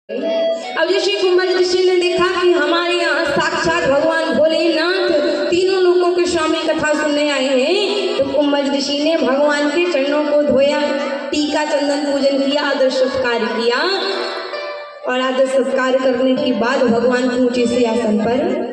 अब जैसे कुंभज ऋषि ने देखा कि हमारे यहाँ साक्षात भगवान भोलेनाथ तीनों लोगों के स्वामी कथा सुनने आए हैं, तो कुंभज ऋषि ने भगवान के चरणों को धोया, टीका चंदन पूजन किया, आदर सत्कार किया। और आदर सत्कार करने के बाद भगवान के ऊंचे से आसन पर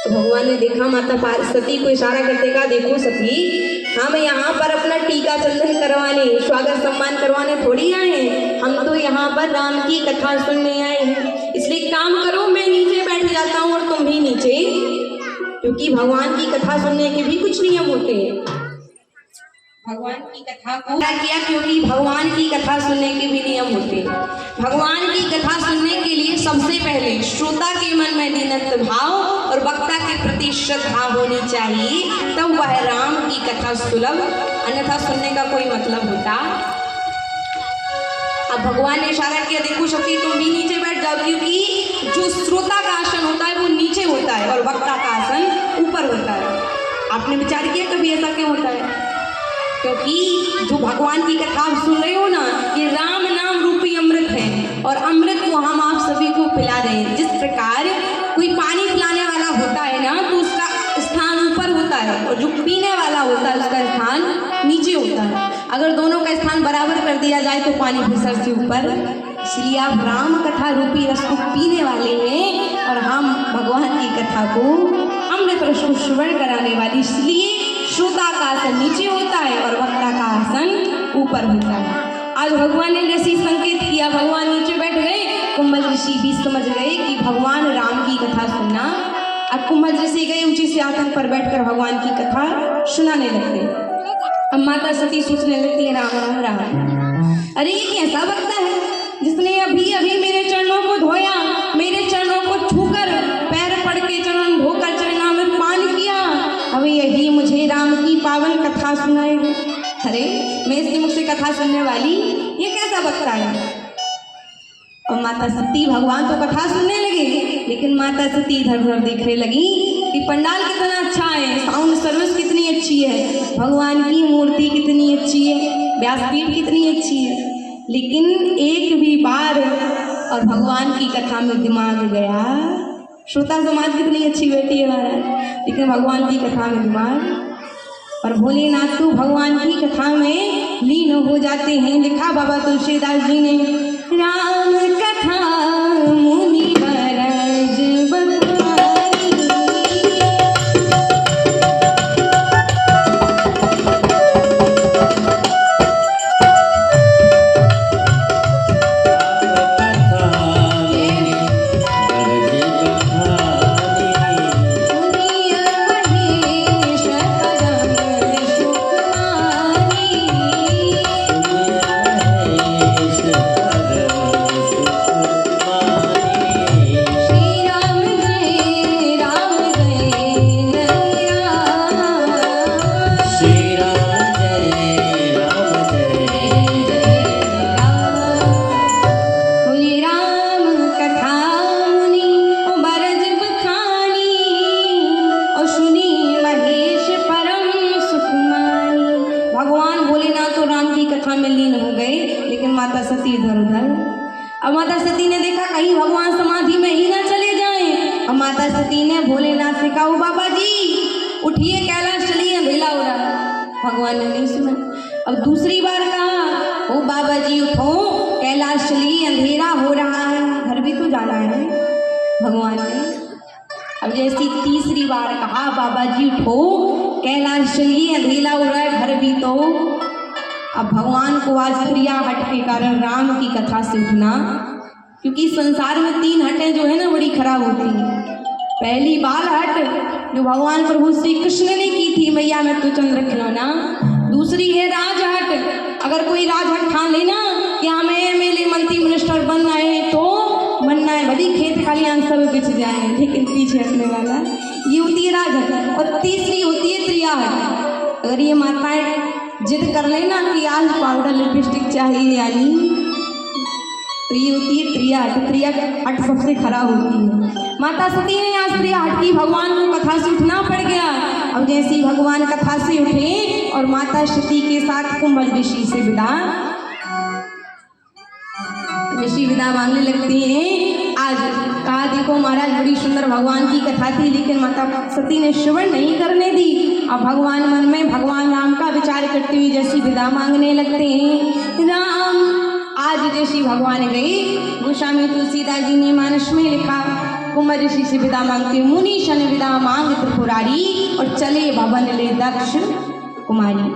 भगवान ने देखा, माता सती को इशारा करते कहा, देखो सती, हम यहाँ पर अपना टीका चंदन करवाने, स्वागत सम्मान करवाने थोड़ी आए हैं, हम तो यहाँ पर राम की कथा सुनने आए हैं। इसलिए काम करो, मैं नीचे बैठ जाता हूँ और तुम भी नीचे, क्योंकि भगवान की कथा सुनने के भी कुछ नियम होते हैं। भगवान की कथा को क्या किया, क्योंकि भगवान की कथा सुनने के भी नियम होते हैं। भगवान की कथा सुनने के लिए सबसे पहले श्रोता के मन में दीनत्व भाव और वक्ता के प्रति श्रद्धा होनी चाहिए, तब वह राम की कथा सुलभ, अन्यथा सुनने का कोई मतलब होता। अब भगवान ने इशारा किया, देखो सती, तुम भी नीचे बैठ जाओ, क्योंकि जो श्रोता का आसन होता है वो नीचे होता है और वक्ता का आसन ऊपर होता है। आपने विचार किया कभी ऐसा क्यों होता है? क्योंकि जो भगवान की कथा आप सुन रहे हो ना, ये राम नाम रूपी अमृत है और अमृत को हम आप सभी को पिला रहे हैं। जिस प्रकार कोई पानी पिलाने वाला होता है ना, तो उसका स्थान ऊपर होता है और जो पीने वाला होता है उसका स्थान नीचे होता है। अगर दोनों का स्थान बराबर कर दिया जाए तो पानी फिर सर से ऊपर। इसलिए आप राम कथा रूपी रस को पीने वाले हैं और हम भगवान की कथा को अमृत रस को श्रवण कराने वाली, इसलिए श्रोता का आसन नीचे होता है और वक्ता का आसन ऊपर होता है। आज भगवान ने जैसे संकेत किया, भगवान नीचे बैठ गए, कुंभज ऋषि भी समझ गए कि भगवान राम की कथा सुनना। अब कुंभज ऋषि गए, ऊंचे से आसन पर बैठकर भगवान की कथा सुनाने लगते। अब माता सती सोचने लगती है, राम राम राम, अरे ये कैसा वक्ता है जिसने अभी अभी मेरे चरणों को धोया, मेरे चरणों को छूकर पैर पड़ के चरण धोकर चरणामृत पान किया, अब यही मुझे राम की पावन कथा सुनाएगा। अरे मैं इसकी मुझसे कथा सुनने वाली, ये कैसा वक्ता है? और माता सती, भगवान तो कथा सुनने लगे, लेकिन माता सती इधर उधर देखने लगी कि पंडाल कितना अच्छा है, साउंड सर्विस कितनी अच्छी है, भगवान की मूर्ति कितनी अच्छी है, व्यासपीठ कितनी अच्छी है, लेकिन एक भी बार और भगवान की कथा में दिमाग गया। श्रोता समाज कितनी अच्छी बैठी है महाराज, लेकिन भगवान की कथा में दिमाग। और भोलेनाथ तो भगवान की कथा में लीन हो जाते हैं। लिखा बाबा तुलसीदास जी ने, राम कथा मुनि बरज बताई, माता सती इधर उधर। अब माता सती ने देखा कहीं भगवान समाधि में ही ना चले जाएं। अब माता सती ने भोलेनाथ से कहा, बाबा जी उठिए, कैलाश चलिए, अंधेरा हो रहा है। भगवान ने नहीं सुना। अब दूसरी बार कहा, ओ बाबा जी उठो, कैलाश चलिए, अंधेरा हो रहा है, घर भी तो जाना है भगवान ने। अब जैसी तीसरी बार कहा, बाबा जी उठो, कैलाश चलिए, अंधेरा हो रहा है, घर भी तो। अब भगवान को आज क्रिया हट के कारण राम की कथा से उठना, क्योंकि संसार में 3 हटें जो है ना बड़ी खराब होती हैं। पहली बाल हट जो भगवान प्रभु श्री कृष्ण ने की थी, मैया मैं तो चंद्र खिलौना। दूसरी है राज हट, अगर कोई राज हट ठान लेना कि हमें एमएलए मंत्री मिनिस्टर बनना है तो बनना है, भली खेत खालियान सब बिछ जाए, लेकिन पीछे हटने वाला, ये होती है राज हट। और तीसरी होती है त्रिया हट। अगर ये माताएं जिद कर लेना कि आज पाउडर लिपस्टिक चाहिए यानी, तो ये होती है त्रिया हट। त्रिया हट सबसे खराब होती है। माता सती ने आज त्रिया हट की, भगवान को कथा से उठना पड़ गया। अब जैसे ही भगवान कथा से उठे और माता सती के साथ कुंभज ऋषि से विदा जैसी विदा मांगने लगती हैं। आज कहा देखो महाराज बड़ी सुंदर भगवान की कथा थी, लेकिन माता सती ने श्रवण नहीं करने दी। अब भगवान मन में भगवान राम का विचार करते हुए जैसी विदा मांगने लगते हैं। राम आज जैसी भगवान गए, गोस्वामी तुलसीदास जी ने मानस में लिखा, कुमार ऋषि से विदा मांगते मुनि शन विदा मांग त्रिपुरारी, और चले भवन ले दक्ष कुमारी।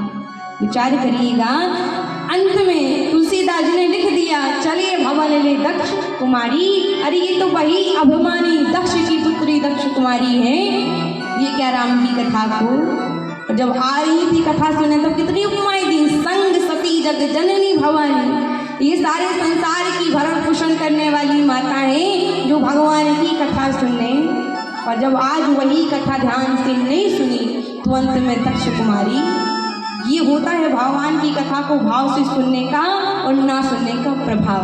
विचार करिएगा, अंत में तुलसीदास जी ने लिख दिया चलिए भवन ले दक्ष कुमारी। अरे ये तो वही अभिमानी दक्ष की पुत्री दक्ष कुमारी है। ये क्या राम की कथा को जब आ रही थी कथा सुने तो कितनी उपमाएं दी, संग सती जग जननी भवानी। ये सारे संसार की भरण पोषण करने वाली माता है जो भगवान की कथा सुनने, और जब आज वही कथा ध्यान से नहीं सुनी तो अंत में दक्ष कुमारी। ये होता है भगवान की कथा को भाव से सुनने का और ना सुनने का प्रभाव।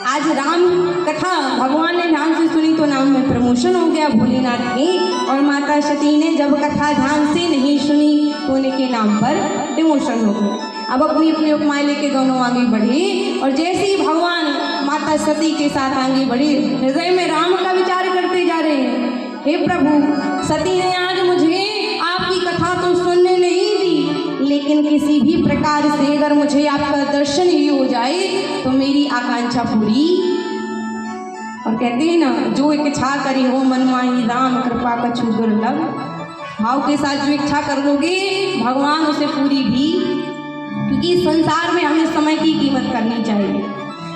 आज राम कथा भगवान ने ध्यान से सुनी तो नाम में प्रमोशन हो गया भोलेनाथ के, और माता सती ने जब कथा ध्यान से नहीं सुनी तो उनके नाम पर डिमोशन हो गया। अब अपनी अपनी उपमाएं लेके दोनों आगे बढ़े, और जैसे ही भगवान माता सती के साथ आगे बढ़े, हृदय में राम का विचार करते जा रहे हैं, हे प्रभु सती ने आज मुझे आपकी कथा तो सुनने नहीं दी, लेकिन किसी भी प्रकार से अगर मुझे आपका दर्शन ही हो जाए तो मेरी आकांक्षा पूरी। और कहते हैं ना, जो इच्छा करे हो मन माही राम कृपा कछु दुर्लभ। भाव के साथ जो इच्छा कर लोगे भगवान उसे पूरी भी, क्योंकि संसार में हमें समय की कीमत करनी चाहिए।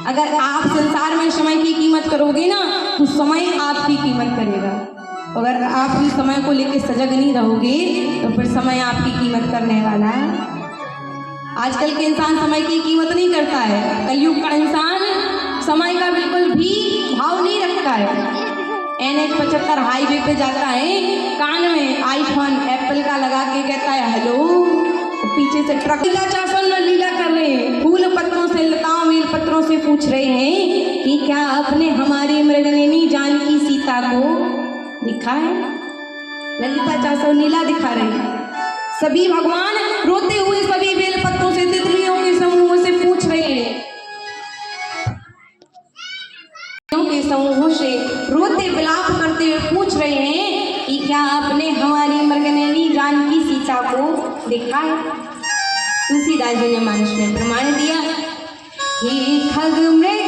अगर आप संसार में समय की कीमत करोगे ना तो समय आपकी कीमत करेगा। अगर आप भी समय को लेकर सजग नहीं रहोगे तो फिर समय आपकी कीमत करने वाला है। आजकल के इंसान समय की कीमत नहीं करता है। कलयुग का इंसान समय का बिल्कुल भी भाव नहीं रखता है। NH 75 हाईवे पे जाता है, कान में आईफोन एप्पल का लगा के कहता है हेलो, पीछे से ट्रक का चासन में लीला कर रहे हैं, फूल पत्रों से लताओं बेल पत्रों से पूछ रहे हैं कि क्या आपने हमारी मृगनयनी जानकी सीता को दिखा है। ललिता चासव नीला दिखा रहे हैं। सभी भगवान रोते हुए सभी बेल पत्रों से तितलियों के समूहों से पूछ रहे हैं, के समूहों से रोते विलाप करते हुए पूछ रहे हैं कि क्या आपने हमारी मृगनयनी जानकी सीता को देखा है। तुलसीदास जी ने मानस में प्रमाण दिया, हे खग मृग